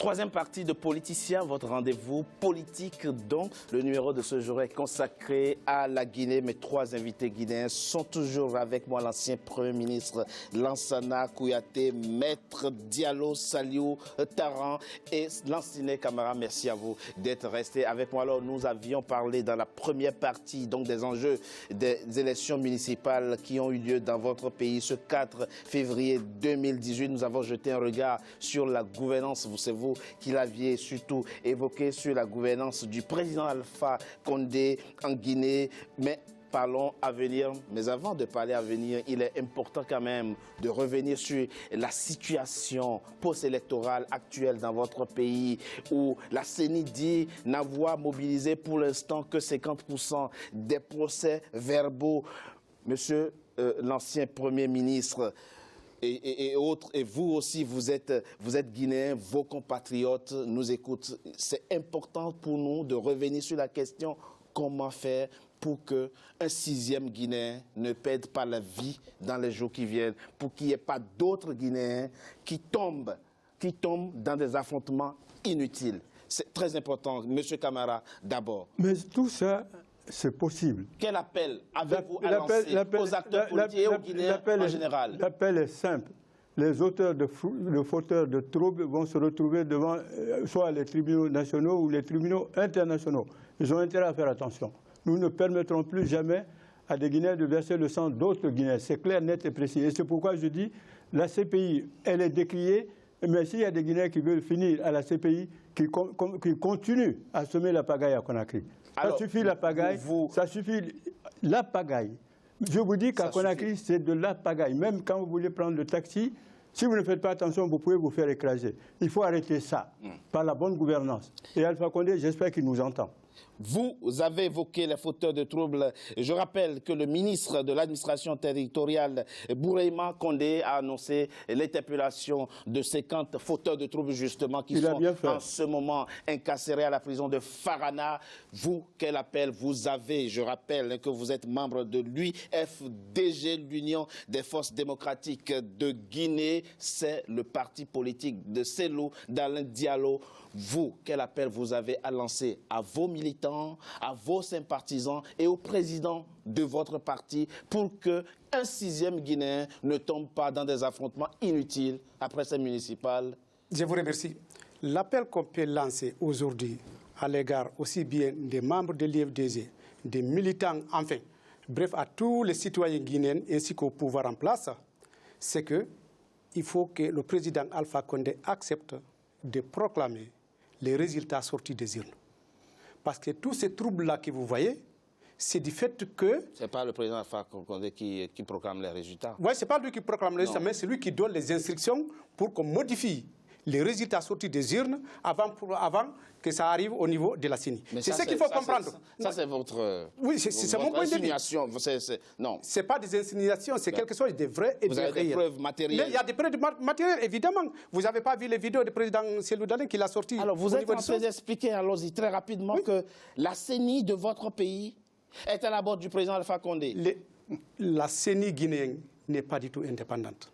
Troisième partie de Politicien, votre rendez-vous politique. Donc, le numéro de ce jour est consacré à la Guinée. Mes trois invités guinéens sont toujours avec moi, l'ancien Premier ministre Lansana Kouyaté, Maître Diallo Saliou Taran et Lansine Camara. Merci à vous d'être restés avec moi. Alors, nous avions parlé dans la première partie donc, des enjeux des élections municipales qui ont eu lieu dans votre pays ce 4 février 2018. Nous avons jeté un regard sur la gouvernance. Vous savez, vous qui l'aviez surtout évoqué sur la gouvernance du président Alpha Condé en Guinée. Mais parlons avenir. Mais avant de parler avenir, il est important quand même de revenir sur la situation post-électorale actuelle dans votre pays où la CENI dit n'avoir mobilisé pour l'instant que 50% des procès verbaux. Monsieur l'ancien Premier ministre, et autres, et vous aussi, vous êtes guinéens, vos compatriotes nous écoutent. C'est important pour nous de revenir sur la question comment faire pour qu'un sixième Guinéen ne perde pas la vie dans les jours qui viennent, pour qu'il n'y ait pas d'autres Guinéens qui tombent dans des affrontements inutiles. C'est très important. Monsieur Camara, d'abord. Mais tout ça, c'est possible. Quel appel avez-vous à lancer aux acteurs politiques et aux Guinéens en général? L'appel est simple. Les auteurs les fauteurs de troubles vont se retrouver devant soit les tribunaux nationaux ou les tribunaux internationaux. Ils ont intérêt à faire attention. Nous ne permettrons plus jamais à des Guinéens de verser le sang d'autres Guinéens. C'est clair, net et précis. Et c'est pourquoi je dis, la CPI, elle est décriée, mais s'il y a des Guinéens qui veulent finir à la CPI, qui continuent à semer la pagaille à Conakry. Alors, ça suffit la pagaille, ça suffit la pagaille. Je vous dis qu'à Conakry, c'est de la pagaille. Même quand vous voulez prendre le taxi, si vous ne faites pas attention, vous pouvez vous faire écraser. Il faut arrêter ça par la bonne gouvernance. Et Alpha Condé, j'espère qu'il nous entend. Vous avez évoqué les fauteurs de troubles. Je rappelle que le ministre de l'administration territoriale, Bourema Condé, a annoncé l'interpellation de 50 fauteurs de troubles, justement, qui sont en ce moment incarcérés à la prison de Farana. Vous, quel appel vous avez? Je rappelle que vous êtes membre de l'UFDG, l'Union des forces démocratiques de Guinée. C'est le parti politique de Cellou Dalein Diallo. Vous, quel appel vous avez à lancer à vos militants, à vos sympathisants et au président de votre parti pour qu'un sixième Guinéen ne tombe pas dans des affrontements inutiles après ces municipales? Je vous remercie. L'appel qu'on peut lancer aujourd'hui à l'égard aussi bien des membres de l'IFDG, des militants, enfin, bref, à tous les citoyens guinéens ainsi qu'au pouvoir en place, c'est qu'il faut que le président Alpha Condé accepte de proclamer les résultats sortis des urnes. Parce que tous ces troubles-là que vous voyez, c'est du fait que... Ce n'est pas le président Alpha Condé qui proclame les résultats. Oui, ce n'est pas lui qui proclame les résultats, mais c'est lui qui donne les instructions pour qu'on modifie les résultats sortis des urnes avant que ça arrive au niveau de la CENI. C'est ce qu'il faut comprendre. Ça, c'est votre... Oui, c'est mon point de vue. Non. Ce n'est pas des insinuations, c'est quelque chose de vrai et de réel. Vous avez des preuves matérielles. Mais il y a des preuves matérielles, évidemment. Vous n'avez pas vu les vidéos du président Cellou Dalein qu'il a sorties. Alors, vous êtes en train d'expliquer, allons-y très rapidement, que la CENI de votre pays est à la bord du président Alpha Condé. La CENI guinéenne n'est pas du tout indépendante.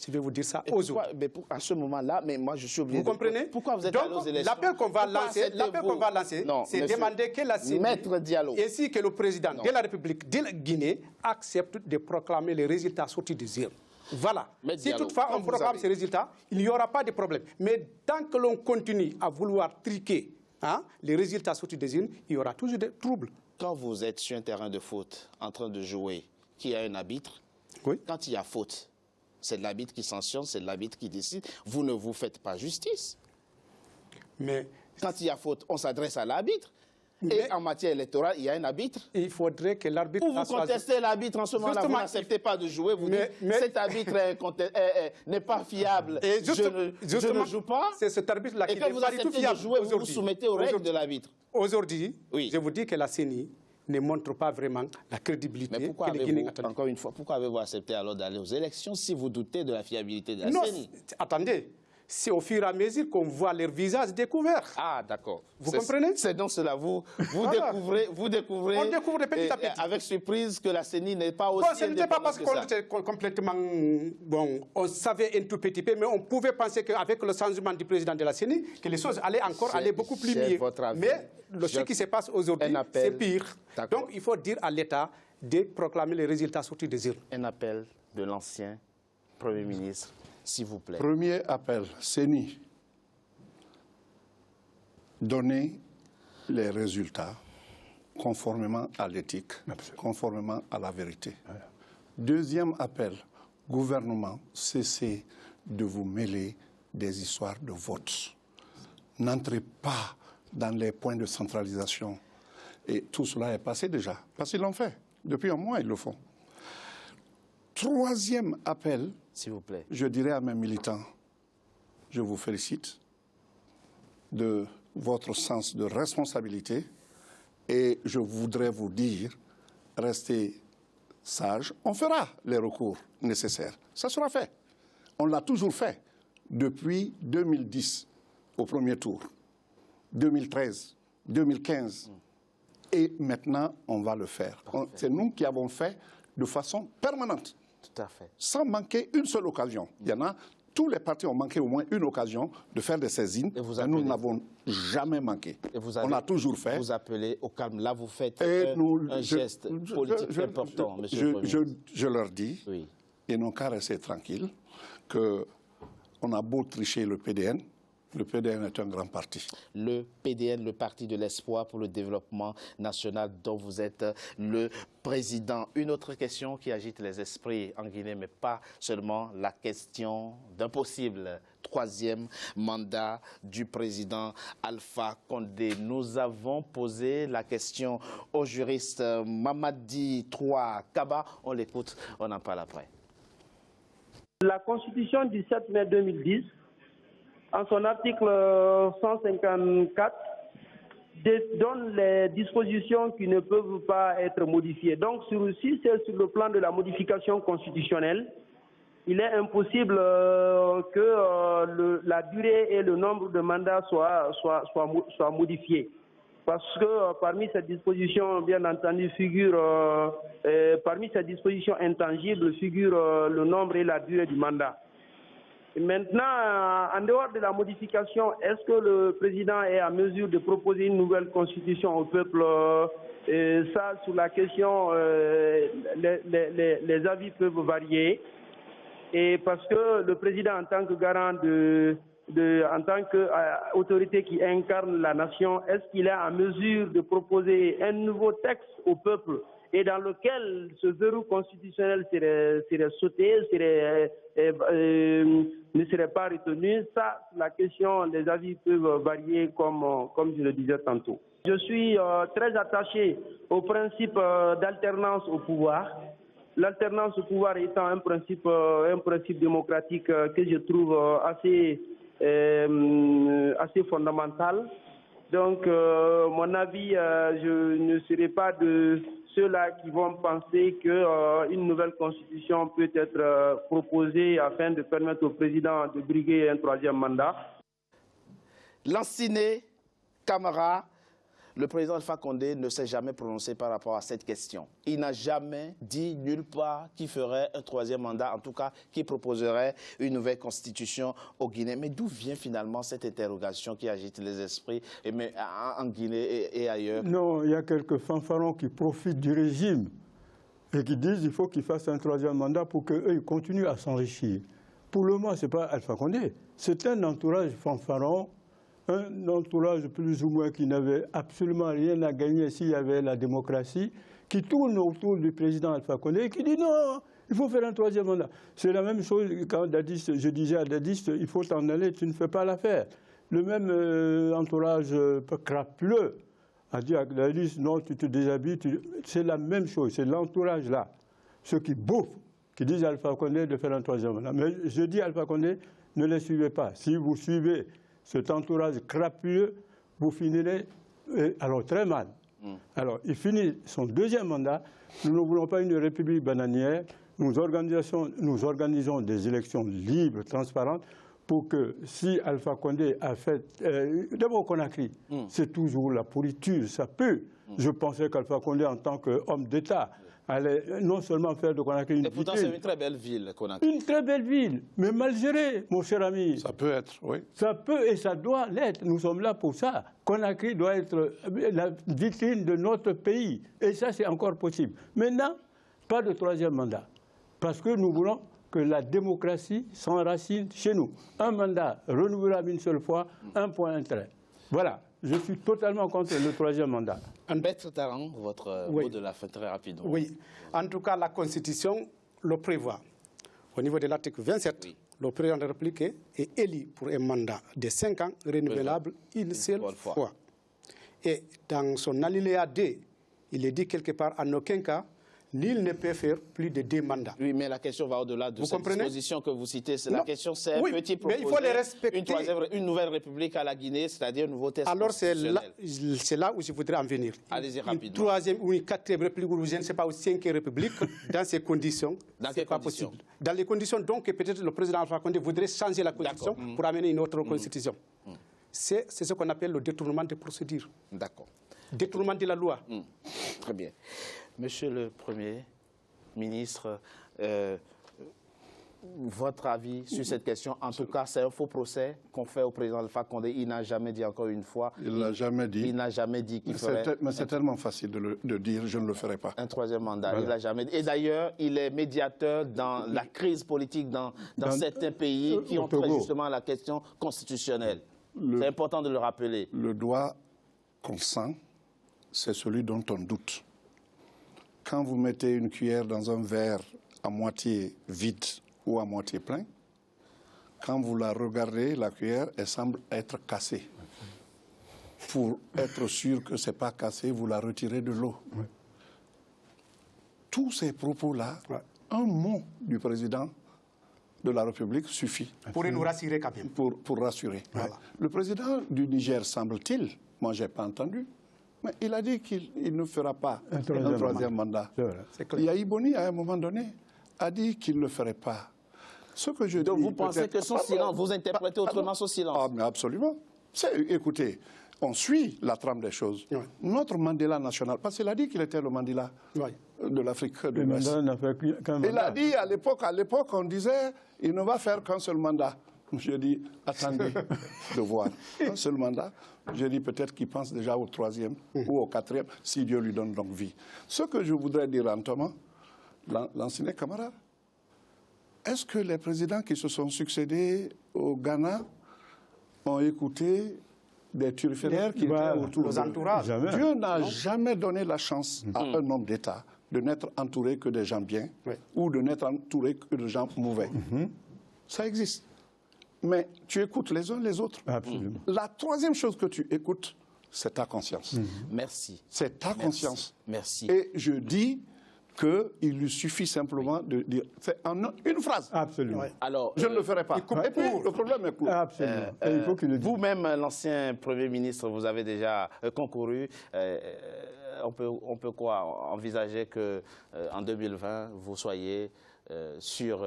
Je vais vous dire ça aujourd'hui. Mais à ce moment-là, mais moi je suis obligé. Vous comprenez? Pourquoi vous êtes allé aux élections? L'appel qu'on va lancer, c'est demander que la CENI, ainsi que le président de la République de la Guinée, accepte de proclamer les résultats sortis des urnes. Voilà. Si toutefois on proclame ces résultats, il n'y aura pas de problème. Mais tant que l'on continue à vouloir triquer les résultats sortis des urnes, il y aura toujours des troubles. Quand vous êtes sur un terrain de faute en train de jouer, qui a un arbitre, quand il y a faute, c'est l'arbitre qui sanctionne, c'est l'arbitre qui décide. Vous ne vous faites pas justice. Mais quand il y a faute, on s'adresse à l'arbitre. Et en matière électorale, il y a un arbitre. Il faudrait que l'arbitre... Ou vous contestez l'arbitre en ce moment-là, vous n'acceptez pas de jouer, vous dites cet arbitre n'est pas fiable, et je ne joue pas. C'est cet arbitre-là qui n'est pas du tout fiable. Et quand vous acceptez de jouer, vous vous soumettez aux règles de l'arbitre. Aujourd'hui, je vous dis que la CENI ne montre pas vraiment la crédibilité que les Guinéens attendent. Encore une fois, pourquoi avez-vous accepté alors d'aller aux élections si vous doutez de la fiabilité de la CENI? Attendez, c'est au fur et à mesure qu'on voit leurs visages découverts. Ah, d'accord. Vous comprenez? C'est donc cela. Vous découvrez On découvre petit à petit. avec surprise que la CENI n'est pas aussi... Bon, ce n'était pas parce qu'on était complètement... Bon, on savait un tout petit peu, mais on pouvait penser qu'avec le changement du président de la CENI, que les choses allaient encore aller beaucoup plus mieux. Mais ce qui se passe aujourd'hui, c'est pire. Donc, il faut dire à l'État de proclamer les résultats sortis des urnes. Un appel de l'ancien Premier ministre, s'il vous plaît. Premier appel, CENI. Donner les résultats conformément à l'éthique, conformément à la vérité. Deuxième appel, gouvernement, cessez de vous mêler des histoires de vote. N'entrez pas dans les points de centralisation. Et tout cela est passé déjà, parce qu'ils l'ont fait. Depuis un mois, ils le font. Troisième appel, s'il vous plaît. Je dirais à mes militants, je vous félicite de votre sens de responsabilité et je voudrais vous dire, restez sages. On fera les recours nécessaires. Ça sera fait. On l'a toujours fait depuis 2010 au premier tour, 2013, 2015. Et maintenant, on va le faire. C'est nous qui avons fait de façon permanente. Tout à fait. Sans manquer une seule occasion. Il y en a, tous les partis ont manqué au moins une occasion de faire des saisines. Et nous n'avons jamais manqué. On a toujours fait. Vous appelez au calme. Là, vous faites un geste politique important, monsieur le Premier ministre. Je leur dis, ils n'ont qu'à rester tranquilles, qu'on a beau tricher le PDN est un grand parti. Le PDN, le Parti de l'espoir pour le développement national dont vous êtes le président. Une autre question qui agite les esprits en Guinée, mais pas seulement la question d'un possible troisième mandat du président Alpha Condé. Nous avons posé la question au juriste Mamadi Troa Kaba. On l'écoute, on en parle après. La Constitution du 7 mai 2010, en son article 154, donne les dispositions qui ne peuvent pas être modifiées. Donc, si c'est sur le plan de la modification constitutionnelle, il est impossible que la durée et le nombre de mandats soient modifiés. Parce que parmi ces dispositions, bien entendu, parmi ces dispositions intangibles figurent le nombre et la durée du mandat. Maintenant, en dehors de la modification, est-ce que le président est en mesure de proposer une nouvelle constitution au peuple? Ça, sur la question, les avis peuvent varier. Et parce que le président, en tant que garant en tant qu'autorité qui incarne la nation, est-ce qu'il est en mesure de proposer un nouveau texte au peuple et dans lequel ce verrou constitutionnel serait sauté, ne serait pas retenu? Ça, la question, les avis peuvent varier comme je le disais tantôt. Je suis très attaché au principe d'alternance au pouvoir. L'alternance au pouvoir étant un principe démocratique que je trouve assez fondamental. Donc, mon avis, je ne serai pas de ceux-là qui vont penser qu'une nouvelle constitution peut être proposée afin de permettre au président de briguer un troisième mandat. Lanciné Camara, le président Alpha Condé ne s'est jamais prononcé par rapport à cette question. Il n'a jamais dit nulle part qu'il ferait un troisième mandat, en tout cas qu'il proposerait une nouvelle constitution au Guinée. Mais d'où vient finalement cette interrogation qui agite les esprits en Guinée et ailleurs? Non, il y a quelques fanfarons qui profitent du régime et qui disent qu'il faut qu'il fasse un troisième mandat pour qu'eux continuent à s'enrichir. Pour le moment, ce n'est pas Alpha Condé, c'est un entourage fanfaron, un entourage plus ou moins qui n'avait absolument rien à gagner s'il y avait la démocratie, qui tourne autour du président Alpha Condé et qui dit non, il faut faire un troisième mandat. C'est la même chose quand je disais à Dadis, il faut t'en aller, tu ne fais pas l'affaire. Le même entourage crapuleux a dit à Dadis, non, tu te déshabilles, c'est la même chose, c'est l'entourage là. Ceux qui bouffent, qui disent à Alpha Condé de faire un troisième mandat. Mais je dis à Alpha Condé, ne les suivez pas. Si vous suivez cet entourage crapuleux, vous finirez alors très mal. Alors, il finit son deuxième mandat. Nous ne voulons pas une république bananière. Nous organisons des élections libres, transparentes, pour que si Alpha Condé a fait... D'abord Conakry, c'est toujours la pourriture, ça peut. Je pensais qu'Alpha Condé, en tant qu'homme d'État, allait non seulement faire de Conakry une vitrine. Et pourtant, c'est une très belle ville, Conakry. Une très belle ville, mais mal gérée, mon cher ami. Ça peut être, oui. Ça peut et ça doit l'être. Nous sommes là pour ça. Conakry doit être la vitrine de notre pays. Et ça, c'est encore possible. Maintenant, pas de troisième mandat. Parce que nous voulons que la démocratie s'enracine chez nous. Un mandat renouvelable une seule fois, un point, un trait. Voilà. Je suis totalement contre le troisième mandat. Maître Taran, votre mot de la fin très rapidement. Oui. En tout cas, la Constitution le prévoit. Au niveau de l'article 27, le président de la République est élu pour un mandat de 5 ans, renouvelable une seule fois. Et dans son alinéa 2, il est dit quelque part, en aucun cas, nul ne peut faire plus de 2 mandats. Oui, mais la question va au-delà de cette disposition que vous citez. La question, c'est peut-il proposer il faut les respecter. Une nouvelle république à la Guinée, c'est-à-dire un nouveau test Alors c'est constitutionnel. là où je voudrais en venir. Allez-y rapidement. Une troisième ou une quatrième république, ou je ne sais pas, ou 5e république, dans ces conditions, c'est pas possible. Dans les conditions donc que peut-être le président Alpha Condé voudrait changer la constitution pour amener une autre constitution. C'est ce qu'on appelle le détournement des procédures. D'accord. Détournement de la loi. Très bien. Monsieur le Premier ministre, votre avis sur cette question? En tout cas, c'est un faux procès qu'on fait au président Alpha Condé. Il n'a jamais dit, encore une fois. Il ne l'a jamais dit. Il n'a jamais dit qu'il ferait... Mais c'est tellement facile de dire, je ne le ferai pas. Un troisième mandat, Voilà. il ne l'a jamais dit. Et d'ailleurs, il est médiateur dans la crise politique dans certains pays qui ont trait justement à la question constitutionnelle. C'est important de le rappeler. Le doigt qu'on sent, c'est celui dont on doute. Quand vous mettez une cuillère dans un verre à moitié vide ou à moitié plein, quand vous la regardez, la cuillère, elle semble être cassée. Pour être sûr que ce n'est pas cassé, vous la retirez de l'eau. Oui. Tous ces propos-là, un mot du président de la République suffit. Pour nous rassurer quand même. Pour rassurer. Voilà. Le président du Niger, semble-t-il, moi je n'ai pas entendu, mais il a dit qu'il ne fera pas un troisième mandat. Yahi Boni, à un moment donné, a dit qu'il ne le ferait pas. Ce que je Donc dis, vous pensez que son silence, vous interprétez autrement son silence? Ah, mais absolument. Écoutez, on suit la trame des choses. Oui. Notre Mandela national, parce qu'il a dit qu'il était le Mandela de l'Afrique de l'Ouest. Il a dit à l'époque, on disait, il ne va faire qu'un seul mandat. Je dis, attendez de voir. Un seul mandat. Je dis peut-être qu'il pense déjà au 3e ou au 4e, si Dieu lui donne donc vie. Ce que je voudrais dire en Thomas, l'ancien camarade, est-ce que les présidents qui se sont succédés au Ghana ont écouté des turiféraires qui étaient autour de entourages? Dieu n'a jamais donné la chance à un homme d'État de n'être entouré que des gens bien ou de n'être entouré que de gens mauvais. Ça existe. Mais tu écoutes les uns les autres. Absolument. La troisième chose que tu écoutes, c'est ta conscience. Merci. C'est ta conscience. Merci. Et je dis qu'il lui suffit simplement de dire... C'est une phrase. Absolument. Alors, je ne le ferai pas. Et puis, le problème est court. Absolument. Il faut qu'il le dise. Vous-même, l'ancien Premier ministre, vous avez déjà concouru. On peut quoi envisager qu'en 2020, vous soyez sur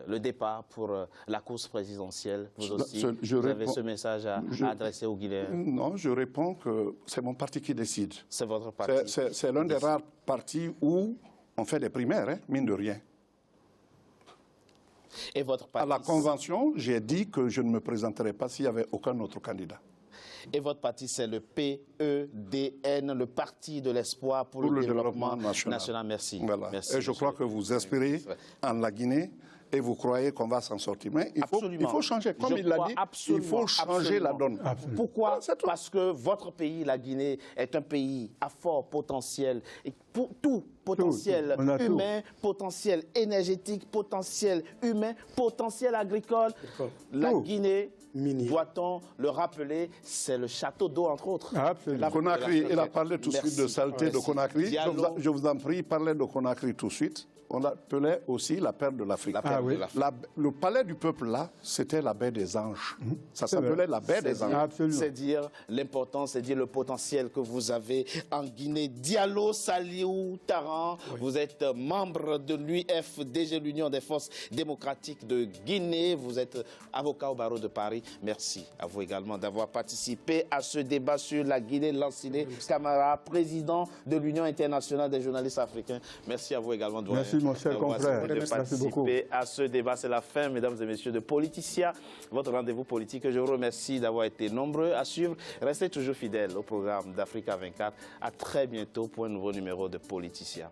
le départ pour la course présidentielle? Vous aussi, vous avez ce message à adresser aux Guinéens? Non, je réponds que c'est mon parti qui décide. C'est votre parti? C'est l'un des rares partis où on fait des primaires, hein, mine de rien. Et votre parti? À la convention, j'ai dit que je ne me présenterai pas s'il n'y avait aucun autre candidat. Et votre parti, c'est le PEDN, le Parti de l'espoir pour le développement national. Merci. Voilà. Merci. Et je crois que vous inspirez en la Guinée et vous croyez qu'on va s'en sortir. Mais il faut changer. Comme il l'a dit, il faut changer la donne. Absolument. Pourquoi? Parce que votre pays, la Guinée, est un pays à fort potentiel. Et pour tout potentiel humain, potentiel énergétique, potentiel humain, potentiel agricole. La Guinée, doit-on le rappeler, c'est le château d'eau, entre autres. Conakry, il a parlé tout de suite de saleté de Conakry. Je vous en prie, parlez de Conakry tout de suite. on l'appelait aussi la perle de l'Afrique. Le palais du peuple, là, c'était la baie des anges. Ça s'appelait la baie des anges. C'est dire l'importance, c'est dire le potentiel que vous avez en Guinée. Diallo Saliou Taran, vous êtes membre de l'UFDG, l'Union des forces démocratiques de Guinée. Vous êtes avocat au barreau de Paris. Merci à vous également d'avoir participé à ce débat sur la Guinée. Lansine Camara, président de l'Union internationale des journalistes africains. Merci à vous également de Merci mon cher confrère. de participer à ce débat. C'est la fin, mesdames et messieurs, de Politicien, votre rendez-vous politique. Je vous remercie d'avoir été nombreux à suivre. Restez toujours fidèles au programme d'Africa 24. À très bientôt pour un nouveau numéro de Politicien.